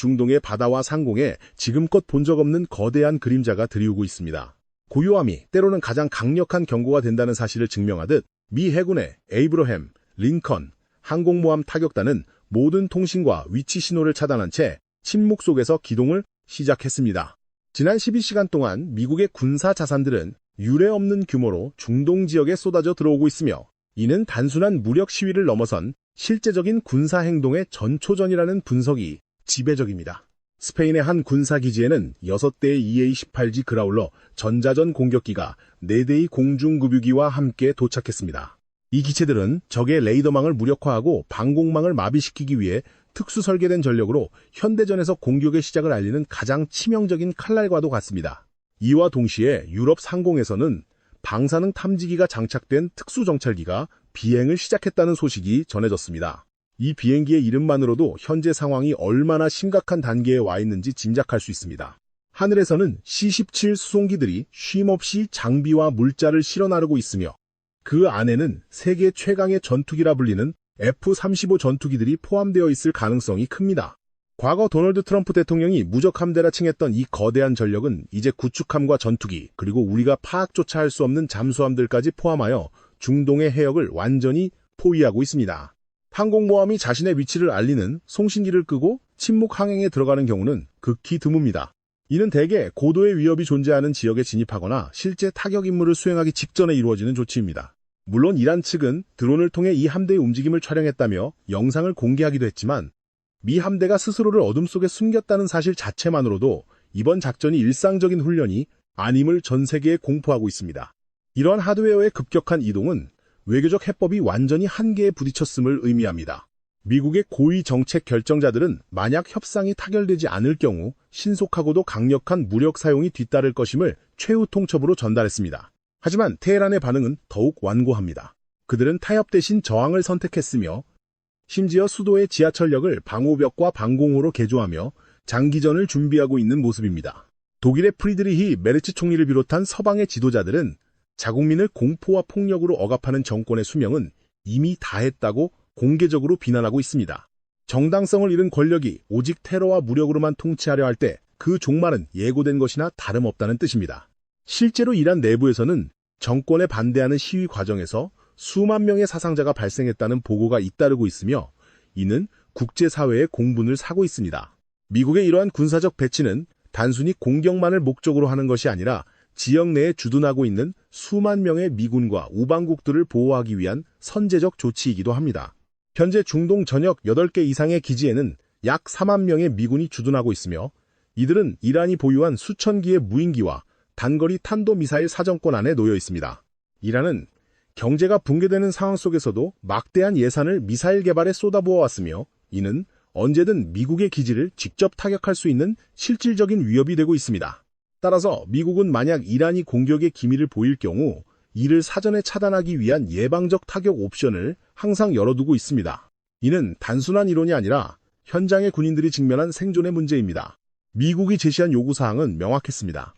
중동의 바다와 상공에 지금껏 본 적 없는 거대한 그림자가 들이우고 있습니다. 고요함이 때로는 가장 강력한 경고가 된다는 사실을 증명하듯 미 해군의 에이브러햄, 링컨, 항공모함 타격단은 모든 통신과 위치 신호를 차단한 채 침묵 속에서 기동을 시작했습니다. 지난 12시간 동안 미국의 군사 자산들은 유례없는 규모로 중동 지역에 쏟아져 들어오고 있으며 이는 단순한 무력 시위를 넘어선 실제적인 군사 행동의 전초전이라는 분석이 지배적입니다. 스페인의 한 군사기지에는 6대의 EA-18G 그라울러 전자전 공격기가 4대의 공중급유기와 함께 도착했습니다. 이 기체들은 적의 레이더망을 무력화하고 방공망을 마비시키기 위해 특수 설계된 전력으로 현대전에서 공격의 시작을 알리는 가장 치명적인 칼날과도 같습니다. 이와 동시에 유럽 상공에서는 방사능 탐지기가 장착된 특수정찰기가 비행을 시작했다는 소식이 전해졌습니다. 이 비행기의 이름만으로도 현재 상황이 얼마나 심각한 단계에 와 있는지 짐작할 수 있습니다. 하늘에서는 C-17 수송기들이 쉼없이 장비와 물자를 실어 나르고 있으며 그 안에는 세계 최강의 전투기라 불리는 F-35 전투기들이 포함되어 있을 가능성이 큽니다. 과거 도널드 트럼프 대통령이 무적함대라 칭했던 이 거대한 전력은 이제 구축함과 전투기, 그리고 우리가 파악조차 할 수 없는 잠수함들까지 포함하여 중동의 해역을 완전히 포위하고 있습니다. 항공모함이 자신의 위치를 알리는 송신기를 끄고 침묵 항행에 들어가는 경우는 극히 드뭅니다. 이는 대개 고도의 위협이 존재하는 지역에 진입하거나 실제 타격 임무를 수행하기 직전에 이루어지는 조치입니다. 물론 이란 측은 드론을 통해 이 함대의 움직임을 촬영했다며 영상을 공개하기도 했지만 미 함대가 스스로를 어둠 속에 숨겼다는 사실 자체만으로도 이번 작전이 일상적인 훈련이 아님을 전 세계에 공포하고 있습니다. 이러한 하드웨어의 급격한 이동은 외교적 해법이 완전히 한계에 부딪혔음을 의미합니다. 미국의 고위 정책 결정자들은 만약 협상이 타결되지 않을 경우 신속하고도 강력한 무력 사용이 뒤따를 것임을 최후 통첩으로 전달했습니다. 하지만 테헤란의 반응은 더욱 완고합니다. 그들은 타협 대신 저항을 선택했으며 심지어 수도의 지하철역을 방호벽과 방공호로 개조하며 장기전을 준비하고 있는 모습입니다. 독일의 프리드리히 메르츠 총리를 비롯한 서방의 지도자들은 자국민을 공포와 폭력으로 억압하는 정권의 수명은 이미 다했다고 공개적으로 비난하고 있습니다. 정당성을 잃은 권력이 오직 테러와 무력으로만 통치하려 할 때 그 종말은 예고된 것이나 다름없다는 뜻입니다. 실제로 이란 내부에서는 정권에 반대하는 시위 과정에서 수만 명의 사상자가 발생했다는 보고가 잇따르고 있으며 이는 국제사회의 공분을 사고 있습니다. 미국의 이러한 군사적 배치는 단순히 공격만을 목적으로 하는 것이 아니라 지역 내에 주둔하고 있는 수만 명의 미군과 우방국들을 보호하기 위한 선제적 조치이기도 합니다. 현재 중동 전역 8개 이상의 기지에는 약 4만 명의 미군이 주둔하고 있으며 이들은 이란이 보유한 수천 기의 무인기와 단거리 탄도미사일 사정권 안에 놓여 있습니다. 이란은 경제가 붕괴되는 상황 속에서도 막대한 예산을 미사일 개발에 쏟아부어왔으며 이는 언제든 미국의 기지를 직접 타격할 수 있는 실질적인 위협이 되고 있습니다. 따라서 미국은 만약 이란이 공격의 기미를 보일 경우 이를 사전에 차단하기 위한 예방적 타격 옵션을 항상 열어두고 있습니다. 이는 단순한 이론이 아니라 현장의 군인들이 직면한 생존의 문제입니다. 미국이 제시한 요구사항은 명확했습니다.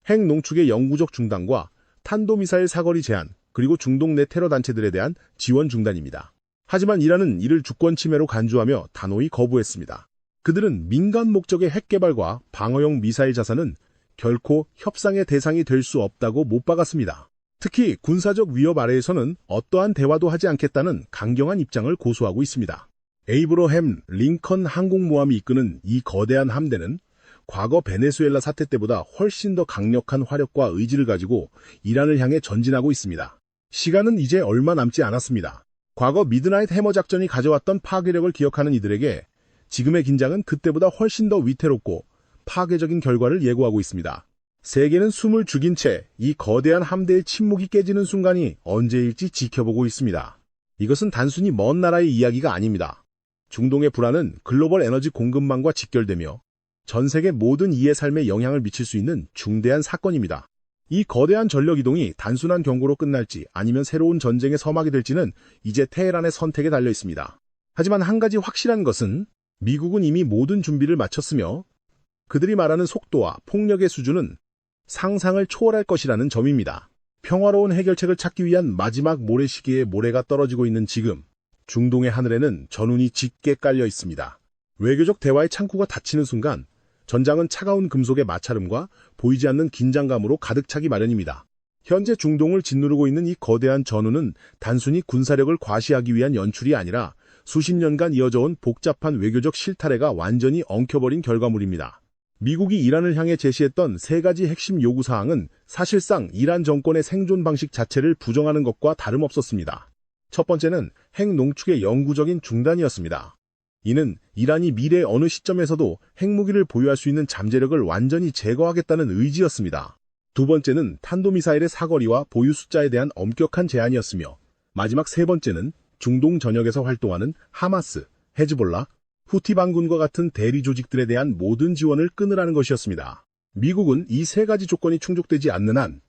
핵 농축의 영구적 중단과 탄도미사일 사거리 제한, 그리고 중동 내 테러 단체들에 대한 지원 중단입니다. 하지만 이란은 이를 주권 침해로 간주하며 단호히 거부했습니다. 그들은 민간 목적의 핵 개발과 방어용 미사일 자산은 결코 협상의 대상이 될 수 없다고 못 박았습니다. 특히 군사적 위협 아래에서는 어떠한 대화도 하지 않겠다는 강경한 입장을 고수하고 있습니다. 에이브러햄 링컨 항공모함이 이끄는 이 거대한 함대는 과거 베네수엘라 사태 때보다 훨씬 더 강력한 화력과 의지를 가지고 이란을 향해 전진하고 있습니다. 시간은 이제 얼마 남지 않았습니다. 과거 미드나잇 해머 작전이 가져왔던 파괴력을 기억하는 이들에게 지금의 긴장은 그때보다 훨씬 더 위태롭고 파괴적인 결과를 예고하고 있습니다. 세계는 숨을 죽인 채 이 거대한 함대의 침묵이 깨지는 순간이 언제일지 지켜보고 있습니다. 이것은 단순히 먼 나라의 이야기가 아닙니다. 중동의 불안은 글로벌 에너지 공급망과 직결되며 전 세계 모든 이의 삶에 영향을 미칠 수 있는 중대한 사건입니다. 이 거대한 전력 이동이 단순한 경고로 끝날지 아니면 새로운 전쟁의 서막이 될지는 이제 테헤란의 선택에 달려 있습니다. 하지만 한 가지 확실한 것은 미국은 이미 모든 준비를 마쳤으며 그들이 말하는 속도와 폭력의 수준은 상상을 초월할 것이라는 점입니다. 평화로운 해결책을 찾기 위한 마지막 모래시계에 모래가 떨어지고 있는 지금 중동의 하늘에는 전운이 짙게 깔려 있습니다. 외교적 대화의 창구가 닫히는 순간 전장은 차가운 금속의 마찰음과 보이지 않는 긴장감으로 가득 차기 마련입니다. 현재 중동을 짓누르고 있는 이 거대한 전후는 단순히 군사력을 과시하기 위한 연출이 아니라 수십 년간 이어져온 복잡한 외교적 실타래가 완전히 엉켜버린 결과물입니다. 미국이 이란을 향해 제시했던 세 가지 핵심 요구사항은 사실상 이란 정권의 생존 방식 자체를 부정하는 것과 다름없었습니다. 첫 번째는 핵 농축의 영구적인 중단이었습니다. 이는 이란이 미래 어느 시점에서도 핵무기를 보유할 수 있는 잠재력을 완전히 제거하겠다는 의지였습니다. 두 번째는 탄도미사일의 사거리와 보유 숫자에 대한 엄격한 제한이었으며 마지막 세 번째는 중동 전역에서 활동하는 하마스, 헤즈볼라, 후티 반군과 같은 대리 조직들에 대한 모든 지원을 끊으라는 것이었습니다. 미국은 이 세 가지 조건이 충족되지 않는 한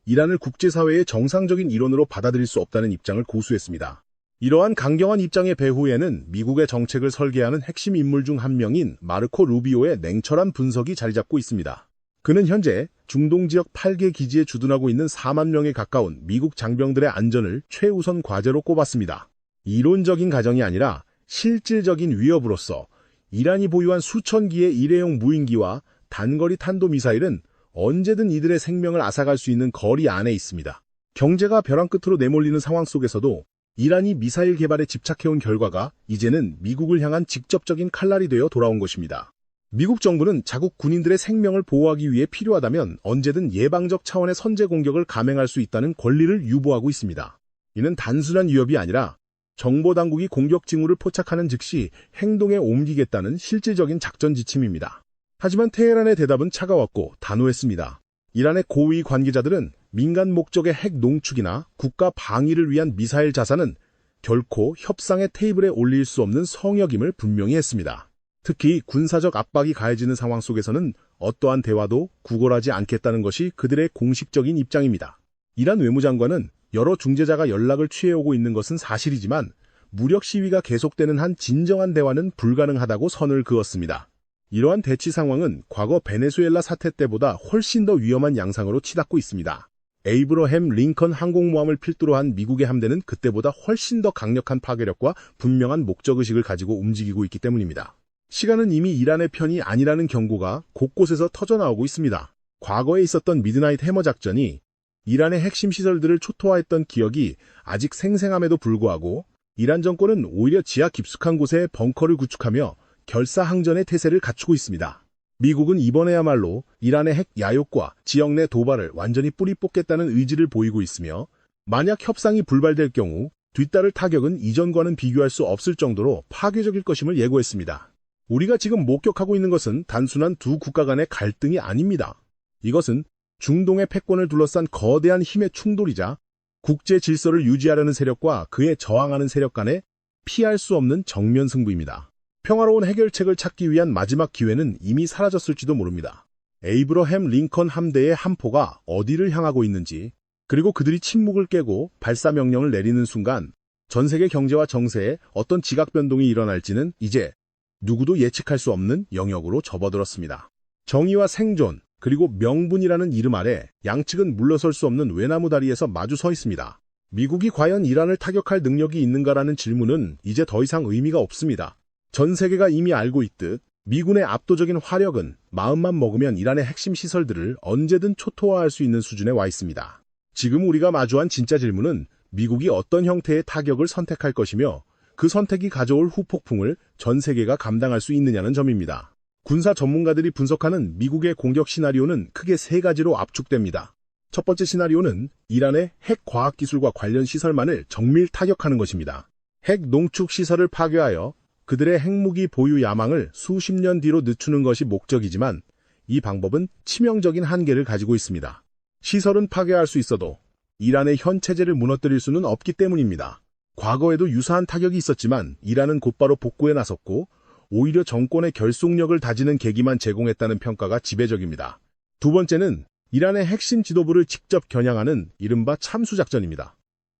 이란을 국제사회의 정상적인 일원으로 받아들일 수 없다는 입장을 고수했습니다. 이러한 강경한 입장의 배후에는 미국의 정책을 설계하는 핵심 인물 중 한 명인 마르코 루비오의 냉철한 분석이 자리 잡고 있습니다. 그는 현재 중동 지역 8개 기지에 주둔하고 있는 4만 명에 가까운 미국 장병들의 안전을 최우선 과제로 꼽았습니다. 이론적인 가정이 아니라 실질적인 위협으로서 이란이 보유한 수천 기의 일회용 무인기와 단거리 탄도미사일은 언제든 이들의 생명을 앗아갈 수 있는 거리 안에 있습니다. 경제가 벼랑 끝으로 내몰리는 상황 속에서도 이란이 미사일 개발에 집착해온 결과가 이제는 미국을 향한 직접적인 칼날이 되어 돌아온 것입니다. 미국 정부는 자국 군인들의 생명을 보호하기 위해 필요하다면 언제든 예방적 차원의 선제 공격을 감행할 수 있다는 권리를 유보하고 있습니다. 이는 단순한 위협이 아니라 정보당국이 공격 징후를 포착하는 즉시 행동에 옮기겠다는 실질적인 작전 지침입니다. 하지만 테헤란의 대답은 차가웠고 단호했습니다. 이란의 고위 관계자들은 민간 목적의 핵 농축이나 국가 방위를 위한 미사일 자산은 결코 협상의 테이블에 올릴 수 없는 성역임을 분명히 했습니다. 특히 군사적 압박이 가해지는 상황 속에서는 어떠한 대화도 구걸하지 않겠다는 것이 그들의 공식적인 입장입니다. 이란 외무장관은 여러 중재자가 연락을 취해오고 있는 것은 사실이지만 무력 시위가 계속되는 한 진정한 대화는 불가능하다고 선을 그었습니다. 이러한 대치 상황은 과거 베네수엘라 사태 때보다 훨씬 더 위험한 양상으로 치닫고 있습니다. 에이브러햄 링컨 항공모함을 필두로 한 미국의 함대는 그때보다 훨씬 더 강력한 파괴력과 분명한 목적의식을 가지고 움직이고 있기 때문입니다. 시간은 이미 이란의 편이 아니라는 경고가 곳곳에서 터져나오고 있습니다. 과거에 있었던 미드나잇 해머 작전이 이란의 핵심 시설들을 초토화했던 기억이 아직 생생함에도 불구하고 이란 정권은 오히려 지하 깊숙한 곳에 벙커를 구축하며 결사항전의 태세를 갖추고 있습니다. 미국은 이번에야말로 이란의 핵 야욕과 지역 내 도발을 완전히 뿌리 뽑겠다는 의지를 보이고 있으며 만약 협상이 불발될 경우 뒤따를 타격은 이전과는 비교할 수 없을 정도로 파괴적일 것임을 예고했습니다. 우리가 지금 목격하고 있는 것은 단순한 두 국가 간의 갈등이 아닙니다. 이것은 중동의 패권을 둘러싼 거대한 힘의 충돌이자 국제 질서를 유지하려는 세력과 그에 저항하는 세력 간의 피할 수 없는 정면 승부입니다. 평화로운 해결책을 찾기 위한 마지막 기회는 이미 사라졌을지도 모릅니다. 에이브러햄 링컨 함대의 함포가 어디를 향하고 있는지, 그리고 그들이 침묵을 깨고 발사 명령을 내리는 순간 전 세계 경제와 정세에 어떤 지각 변동이 일어날지는 이제 누구도 예측할 수 없는 영역으로 접어들었습니다. 정의와 생존, 그리고 명분이라는 이름 아래 양측은 물러설 수 없는 외나무 다리에서 마주 서 있습니다. 미국이 과연 이란을 타격할 능력이 있는가라는 질문은 이제 더 이상 의미가 없습니다. 전 세계가 이미 알고 있듯 미군의 압도적인 화력은 마음만 먹으면 이란의 핵심 시설들을 언제든 초토화할 수 있는 수준에 와 있습니다. 지금 우리가 마주한 진짜 질문은 미국이 어떤 형태의 타격을 선택할 것이며 그 선택이 가져올 후폭풍을 전 세계가 감당할 수 있느냐는 점입니다. 군사 전문가들이 분석하는 미국의 공격 시나리오는 크게 세 가지로 압축됩니다. 첫 번째 시나리오는 이란의 핵 과학기술과 관련 시설만을 정밀 타격하는 것입니다. 핵 농축 시설을 파괴하여 그들의 핵무기 보유 야망을 수십 년 뒤로 늦추는 것이 목적이지만 이 방법은 치명적인 한계를 가지고 있습니다. 시설은 파괴할 수 있어도 이란의 현 체제를 무너뜨릴 수는 없기 때문입니다. 과거에도 유사한 타격이 있었지만 이란은 곧바로 복구에 나섰고 오히려 정권의 결속력을 다지는 계기만 제공했다는 평가가 지배적입니다. 두 번째는 이란의 핵심 지도부를 직접 겨냥하는 이른바 참수작전입니다.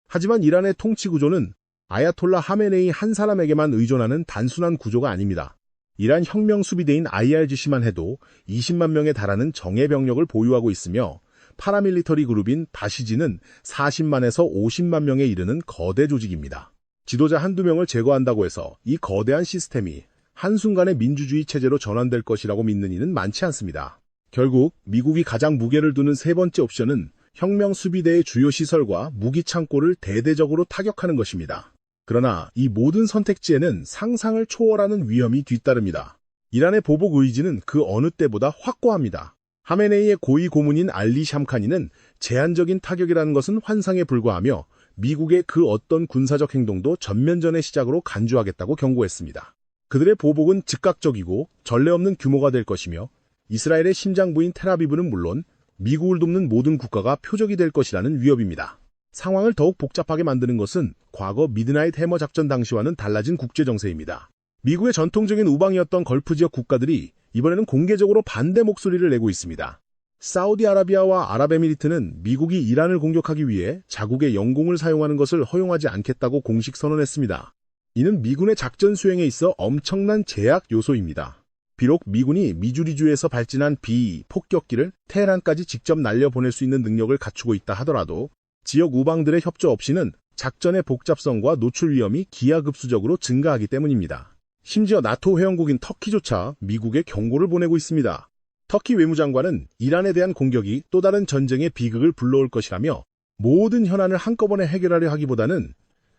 하지만 이란의 통치 구조는 아야톨라 하메네이 한 사람에게만 의존하는 단순한 구조가 아닙니다. 이란 혁명 수비대인 IRGC만 해도 20만 명에 달하는 정예 병력을 보유하고 있으며 파라밀리터리 그룹인 바시지는 40만에서 50만 명에 이르는 거대 조직입니다. 지도자 한두 명을 제거한다고 해서 이 거대한 시스템이 한순간에 민주주의 체제로 전환될 것이라고 믿는 이는 많지 않습니다. 결국 미국이 가장 무게를 두는 세 번째 옵션은 혁명 수비대의 주요 시설과 무기 창고를 대대적으로 타격하는 것입니다. 그러나 이 모든 선택지에는 상상을 초월하는 위험이 뒤따릅니다. 이란의 보복 의지는 그 어느 때보다 확고합니다. 하메네이의 고위 고문인 알리 샴카니는 제한적인 타격이라는 것은 환상에 불과하며 미국의 그 어떤 군사적 행동도 전면전의 시작으로 간주하겠다고 경고했습니다. 그들의 보복은 즉각적이고 전례 없는 규모가 될 것이며 이스라엘의 심장부인 텔아비브는 물론 미국을 돕는 모든 국가가 표적이 될 것이라는 위협입니다. 상황을 더욱 복잡하게 만드는 것은 과거 미드나잇 해머 작전 당시와는 달라진 국제정세입니다. 미국의 전통적인 우방이었던 걸프 지역 국가들이 이번에는 공개적으로 반대 목소리를 내고 있습니다. 사우디아라비아와 아랍에미리트는 미국이 이란을 공격하기 위해 자국의 영공을 사용하는 것을 허용하지 않겠다고 공식 선언했습니다. 이는 미군의 작전 수행에 있어 엄청난 제약 요소입니다. 비록 미군이 미주리주에서 발진한 비폭격기를 테헤란까지 직접 날려보낼 수 있는 능력을 갖추고 있다 하더라도 지역 우방들의 협조 없이는 작전의 복잡성과 노출 위험이 기하급수적으로 증가하기 때문입니다. 심지어 나토 회원국인 터키조차 미국에 경고를 보내고 있습니다. 터키 외무장관은 이란에 대한 공격이 또 다른 전쟁의 비극을 불러올 것이라며 모든 현안을 한꺼번에 해결하려 하기보다는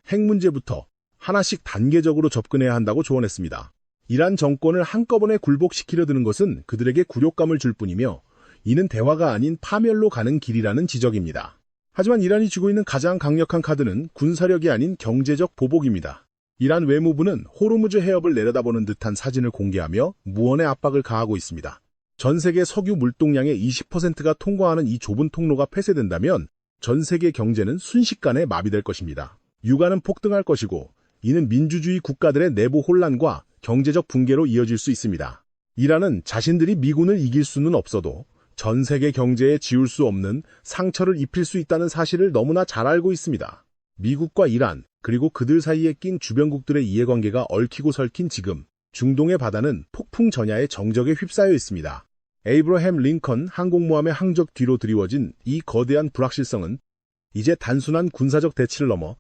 핵 문제부터 하나씩 단계적으로 접근해야 한다고 조언했습니다. 이란 정권을 한꺼번에 굴복시키려 드는 것은 그들에게 굴욕감을 줄 뿐이며 이는 대화가 아닌 파멸로 가는 길이라는 지적입니다. 하지만 이란이 쥐고 있는 가장 강력한 카드는 군사력이 아닌 경제적 보복입니다. 이란 외무부는 호르무즈 해협을 내려다보는 듯한 사진을 공개하며 무언의 압박을 가하고 있습니다. 전 세계 석유 물동량의 20%가 통과하는 이 좁은 통로가 폐쇄된다면 전 세계 경제는 순식간에 마비될 것입니다. 유가는 폭등할 것이고 이는 민주주의 국가들의 내부 혼란과 경제적 붕괴로 이어질 수 있습니다. 이란은 자신들이 미군을 이길 수는 없어도 전 세계 경제에 지울 수 없는 상처를 입힐 수 있다는 사실을 너무나 잘 알고 있습니다. 미국과 이란, 그리고 그들 사이에 낀 주변국들의 이해관계가 얽히고 설킨 지금 중동의 바다는 폭풍 전야의 정적에 휩싸여 있습니다. 에이브러햄 링컨 항공모함의 항적 뒤로 드리워진 이 거대한 불확실성은 이제 단순한 군사적 대치를 넘어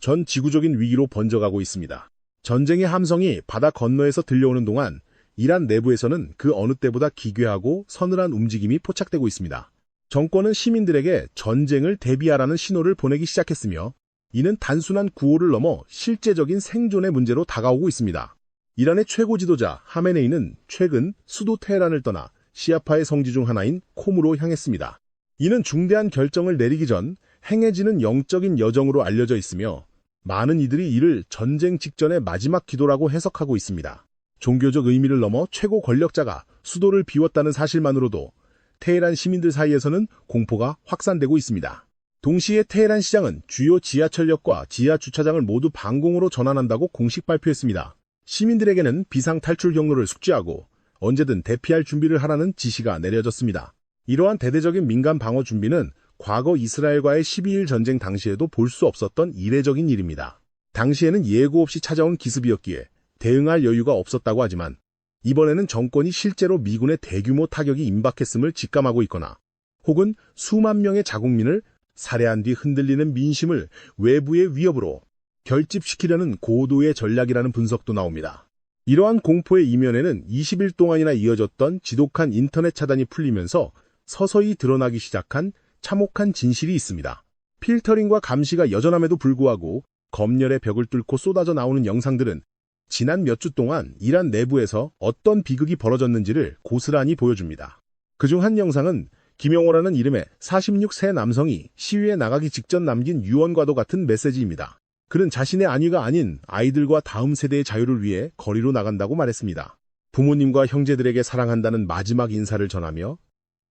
전 지구적인 위기로 번져가고 있습니다. 전쟁의 함성이 바다 건너에서 들려오는 동안 이란 내부에서는 그 어느 때보다 기괴하고 서늘한 움직임이 포착되고 있습니다. 정권은 시민들에게 전쟁을 대비하라는 신호를 보내기 시작했으며 이는 단순한 구호를 넘어 실제적인 생존의 문제로 다가오고 있습니다. 이란의 최고 지도자 하메네이는 최근 수도 테헤란을 떠나 시아파의 성지 중 하나인 콤으로 향했습니다. 이는 중대한 결정을 내리기 전 행해지는 영적인 여정으로 알려져 있으며 많은 이들이 이를 전쟁 직전의 마지막 기도라고 해석하고 있습니다. 종교적 의미를 넘어 최고 권력자가 수도를 비웠다는 사실만으로도 테헤란 시민들 사이에서는 공포가 확산되고 있습니다. 동시에 테헤란 시장은 주요 지하철역과 지하 주차장을 모두 방공으로 전환한다고 공식 발표했습니다. 시민들에게는 비상 탈출 경로를 숙지하고 언제든 대피할 준비를 하라는 지시가 내려졌습니다. 이러한 대대적인 민간 방어 준비는 과거 이스라엘과의 12일 전쟁 당시에도 볼 수 없었던 이례적인 일입니다. 당시에는 예고 없이 찾아온 기습이었기에 대응할 여유가 없었다고 하지만 이번에는 정권이 실제로 미군의 대규모 타격이 임박했음을 직감하고 있거나 혹은 수만 명의 자국민을 살해한 뒤 흔들리는 민심을 외부의 위협으로 결집시키려는 고도의 전략이라는 분석도 나옵니다. 이러한 공포의 이면에는 20일 동안이나 이어졌던 지독한 인터넷 차단이 풀리면서 서서히 드러나기 시작한 참혹한 진실이 있습니다. 필터링과 감시가 여전함에도 불구하고 검열의 벽을 뚫고 쏟아져 나오는 영상들은 지난 몇 주 동안 이란 내부에서 어떤 비극이 벌어졌는지를 고스란히 보여줍니다. 그중 한 영상은 김영호라는 이름의 46세 남성이 시위에 나가기 직전 남긴 유언과도 같은 메시지입니다. 그는 자신의 안위가 아닌 아이들과 다음 세대의 자유를 위해 거리로 나간다고 말했습니다. 부모님과 형제들에게 사랑한다는 마지막 인사를 전하며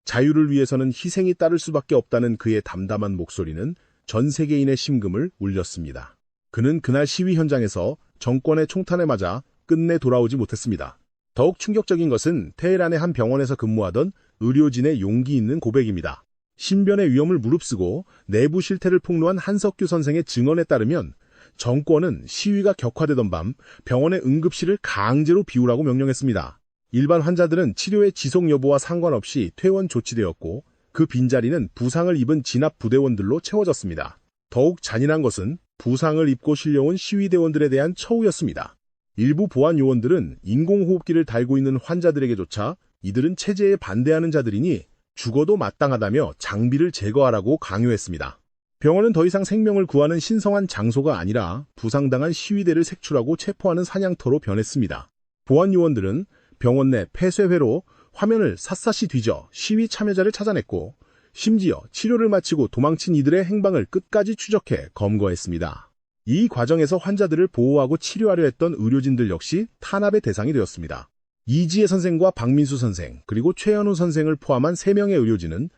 자유를 위해서는 희생이 따를 수밖에 없다는 그의 담담한 목소리는 전 세계인의 심금을 울렸습니다. 그는 그날 시위 현장에서 정권의 총탄에 맞아 끝내 돌아오지 못했습니다. 더욱 충격적인 것은 테헤란의 한 병원에서 근무하던 의료진의 용기 있는 고백입니다. 신변의 위험을 무릅쓰고 내부 실태를 폭로한 한석규 선생의 증언에 따르면 정권은 시위가 격화되던 밤 병원의 응급실을 강제로 비우라고 명령했습니다. 일반 환자들은 치료의 지속 여부와 상관없이 퇴원 조치되었고 그 빈자리는 부상을 입은 진압 부대원들로 채워졌습니다. 더욱 잔인한 것은 부상을 입고 실려온 시위대원들에 대한 처우였습니다. 일부 보안 요원들은 인공호흡기를 달고 있는 환자들에게조차 이들은 체제에 반대하는 자들이니 죽어도 마땅하다며 장비를 제거하라고 강요했습니다. 병원은 더 이상 생명을 구하는 신성한 장소가 아니라 부상당한 시위대를 색출하고 체포하는 사냥터로 변했습니다. 보안 요원들은 병원 내 폐쇄회로 화면을 샅샅이 뒤져 시위 참여자를 찾아냈고 심지어 치료를 마치고 도망친 이들의 행방을 끝까지 추적해 검거했습니다. 이 과정에서 환자들을 보호하고 치료하려 했던 의료진들 역시 탄압의 대상이 되었습니다. 이지혜 선생과 박민수 선생, 그리고 최현우 선생을 포함한 3명의 의료진은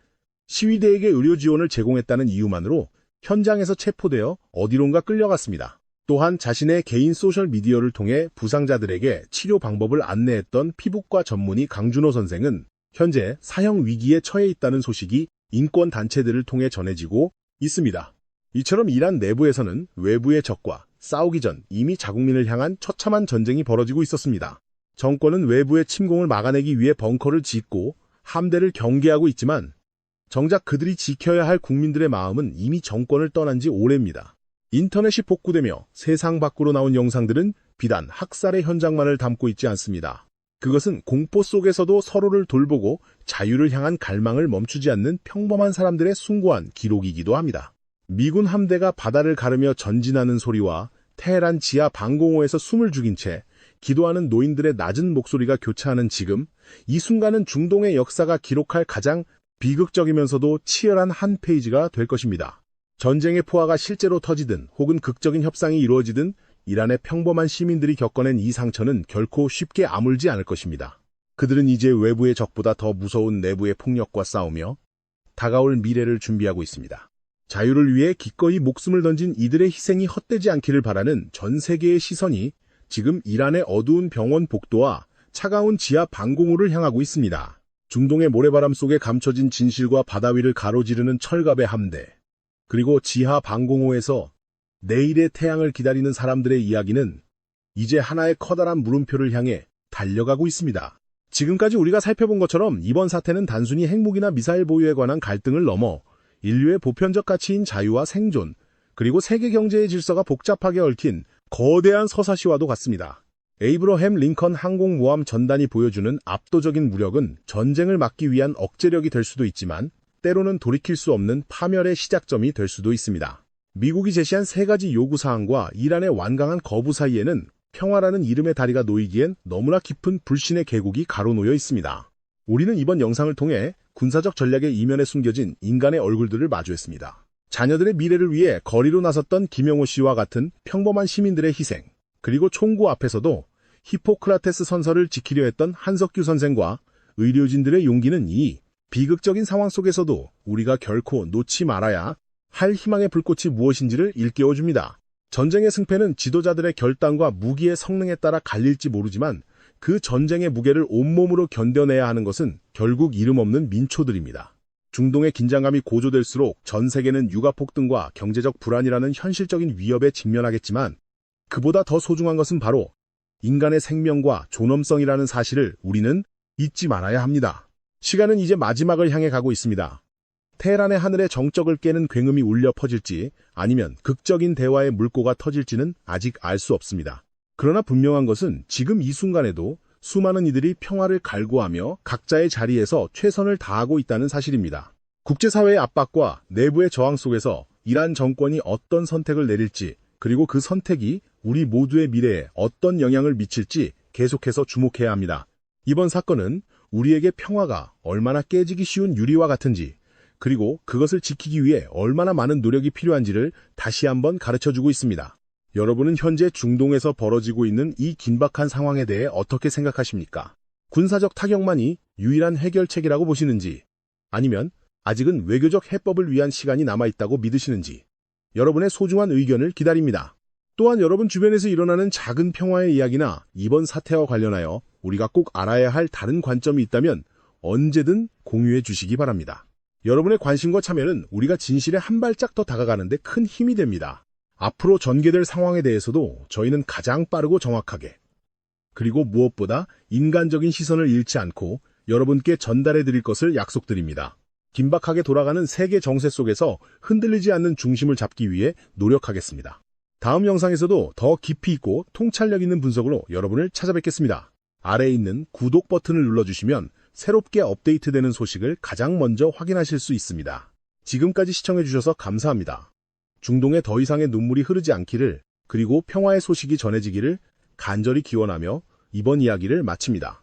시위대에게 의료 지원을 제공했다는 이유만으로 현장에서 체포되어 어디론가 끌려갔습니다. 또한 자신의 개인 소셜미디어를 통해 부상자들에게 치료 방법을 안내했던 피부과 전문의 강준호 선생은 현재 사형 위기에 처해 있다는 소식이 인권단체들을 통해 전해지고 있습니다. 이처럼 이란 내부에서는 외부의 적과 싸우기 전 이미 자국민을 향한 처참한 전쟁이 벌어지고 있었습니다. 정권은 외부의 침공을 막아내기 위해 벙커를 짓고 함대를 경계하고 있지만 정작 그들이 지켜야 할 국민들의 마음은 이미 정권을 떠난 지 오래입니다. 인터넷이 복구되며 세상 밖으로 나온 영상들은 비단 학살의 현장만을 담고 있지 않습니다. 그것은 공포 속에서도 서로를 돌보고 자유를 향한 갈망을 멈추지 않는 평범한 사람들의 숭고한 기록이기도 합니다. 미군 함대가 바다를 가르며 전진하는 소리와 테헤란 지하 방공호에서 숨을 죽인 채 기도하는 노인들의 낮은 목소리가 교차하는 지금, 이 순간은 중동의 역사가 기록할 가장 비극적이면서도 치열한 한 페이지가 될 것입니다. 전쟁의 포화가 실제로 터지든 혹은 극적인 협상이 이루어지든 이란의 평범한 시민들이 겪어낸 이 상처는 결코 쉽게 아물지 않을 것입니다. 그들은 이제 외부의 적보다 더 무서운 내부의 폭력과 싸우며 다가올 미래를 준비하고 있습니다. 자유를 위해 기꺼이 목숨을 던진 이들의 희생이 헛되지 않기를 바라는 전 세계의 시선이 지금 이란의 어두운 병원 복도와 차가운 지하 방공호를 향하고 있습니다. 중동의 모래바람 속에 감춰진 진실과 바다 위를 가로지르는 철갑의 함대, 그리고 지하 방공호에서 내일의 태양을 기다리는 사람들의 이야기는 이제 하나의 커다란 물음표를 향해 달려가고 있습니다. 지금까지 우리가 살펴본 것처럼 이번 사태는 단순히 핵무기나 미사일 보유에 관한 갈등을 넘어 인류의 보편적 가치인 자유와 생존, 그리고 세계 경제의 질서가 복잡하게 얽힌 거대한 서사시와도 같습니다. 에이브러햄 링컨 항공모함 전단이 보여주는 압도적인 무력은 전쟁을 막기 위한 억제력이 될 수도 있지만 때로는 돌이킬 수 없는 파멸의 시작점이 될 수도 있습니다. 미국이 제시한 3가지 요구사항과 이란의 완강한 거부 사이에는 평화라는 이름의 다리가 놓이기엔 너무나 깊은 불신의 계곡이 가로놓여 있습니다. 우리는 이번 영상을 통해 군사적 전략의 이면에 숨겨진 인간의 얼굴들을 마주했습니다. 자녀들의 미래를 위해 거리로 나섰던 김영호 씨와 같은 평범한 시민들의 희생, 그리고 총구 앞에서도 히포크라테스 선서를 지키려 했던 한석규 선생과 의료진들의 용기는 이 비극적인 상황 속에서도 우리가 결코 놓지 말아야 할 희망의 불꽃이 무엇인지를 일깨워줍니다. 전쟁의 승패는 지도자들의 결단과 무기의 성능에 따라 갈릴지 모르지만 그 전쟁의 무게를 온몸으로 견뎌내야 하는 것은 결국 이름 없는 민초들입니다. 중동의 긴장감이 고조될수록 전 세계는 육아 폭등과 경제적 불안이라는 현실적인 위협에 직면하겠지만 그보다 더 소중한 것은 바로 인간의 생명과 존엄성이라는 사실을 우리는 잊지 말아야 합니다. 시간은 이제 마지막을 향해 가고 있습니다. 테헤란의 하늘에 정적을 깨는 굉음이 울려 퍼질지 아니면 극적인 대화의 물꼬가 터질지는 아직 알 수 없습니다. 그러나 분명한 것은 지금 이 순간에도 수많은 이들이 평화를 갈구하며 각자의 자리에서 최선을 다하고 있다는 사실입니다. 국제사회의 압박과 내부의 저항 속에서 이란 정권이 어떤 선택을 내릴지, 그리고 그 선택이 우리 모두의 미래에 어떤 영향을 미칠지 계속해서 주목해야 합니다. 이번 사건은 우리에게 평화가 얼마나 깨지기 쉬운 유리와 같은지, 그리고 그것을 지키기 위해 얼마나 많은 노력이 필요한지를 다시 한번 가르쳐주고 있습니다. 여러분은 현재 중동에서 벌어지고 있는 이 긴박한 상황에 대해 어떻게 생각하십니까? 군사적 타격만이 유일한 해결책이라고 보시는지, 아니면 아직은 외교적 해법을 위한 시간이 남아있다고 믿으시는지, 여러분의 소중한 의견을 기다립니다. 또한 여러분 주변에서 일어나는 작은 평화의 이야기나 이번 사태와 관련하여 우리가 꼭 알아야 할 다른 관점이 있다면 언제든 공유해 주시기 바랍니다. 여러분의 관심과 참여는 우리가 진실에 한 발짝 더 다가가는 데 큰 힘이 됩니다. 앞으로 전개될 상황에 대해서도 저희는 가장 빠르고 정확하게, 그리고 무엇보다 인간적인 시선을 잃지 않고 여러분께 전달해 드릴 것을 약속드립니다. 긴박하게 돌아가는 세계 정세 속에서 흔들리지 않는 중심을 잡기 위해 노력하겠습니다. 다음 영상에서도 더 깊이 있고 통찰력 있는 분석으로 여러분을 찾아뵙겠습니다. 아래에 있는 구독 버튼을 눌러주시면 새롭게 업데이트되는 소식을 가장 먼저 확인하실 수 있습니다. 지금까지 시청해주셔서 감사합니다. 중동에 더 이상의 눈물이 흐르지 않기를, 그리고 평화의 소식이 전해지기를 간절히 기원하며 이번 이야기를 마칩니다.